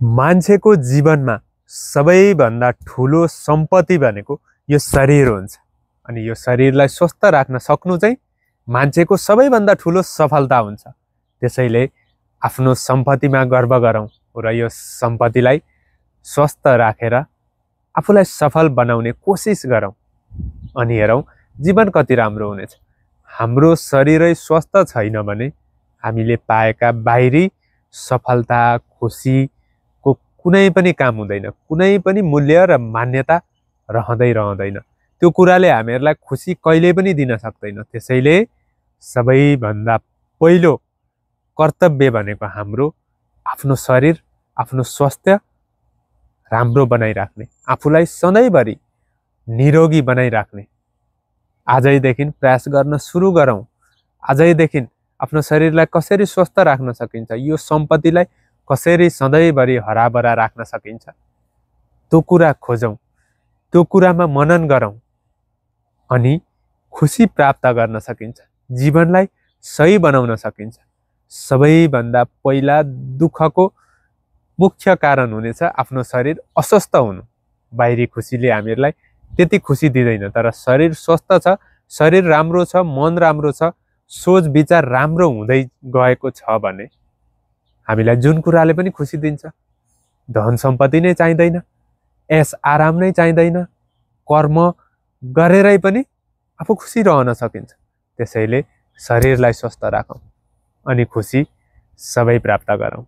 मान्छेको जीवनमा सबैभन्दा ठुलो सम्पत्ति भनेको यो शरीर हुन्छ। अनि यो शरीरलाई स्वस्थ राख्न सक्नु चाहिँ मान्छेको सबैभन्दा ठुलो सफलता हुन्छ। त्यसैले आफ्नो सम्पत्तिमा गर्व गरौँ र यो सम्पत्तिलाई स्वस्थ राखेर आफूलाई सफल बनाउने कोसिस गरौँ। अनि हेरौँ जीवन कति राम्रो हुनेछ। हाम्रो शरीरै स्वस्थ छैन भने हामीले पाएका बाहिरी सफलता खुसीको कुनै पनि काम हुँदैन, कुनै पनि मूल्य र मान्यता रहँदैन। त्यो कुराले हामीहरूलाई खुसी कहिल्यै पनि दिन सक्दैन। त्यसैले सबैभन्दा पहिलो कर्तव्य भनेको हाम्रो आफ्नो शरीर, आफ्नो स्वास्थ्य राम्रो बनाइराख्ने, आफूलाई सधैँभरि निरोगी बनाइराख्ने। आजैदेखि प्रयास गर्न सुरु गरौँ। आजैदेखि आफ्नो शरीरलाई कसरी स्वस्थ राख्न सकिन्छ, यो सम्पत्तिलाई कसरी सधैँभरि हराभरा राख्न सकिन्छ, त्यो कुरा खोजौँ, त्यो कुरामा मनन गरौँ। अनि खुसी प्राप्त गर्न सकिन्छ, जीवनलाई सही बनाउन सकिन्छ। सबैभन्दा पहिला दुःखको मुख्य कारण हुनेछ आफ्नो शरीर अस्वस्थ हुनु। बाहिरी खुसीले हामीहरूलाई त्यति खुसी दिँदैन, तर शरीर स्वस्थ छ, शरीर राम्रो छ, मन राम्रो छ, सोच विचार राम्रो हुँदै गएको छ भने हामीलाई जुन कुराले पनि खुसी दिन्छ। धन सम्पत्ति नै चाहिँदैन, ऐस आराम नै चाहिँदैन, कर्म गरेरै पनि आफू खुसी रहन सकिन्छ। त्यसैले शरीरलाई स्वस्थ राखौँ अनि खुसी सबै प्राप्त गरौँ।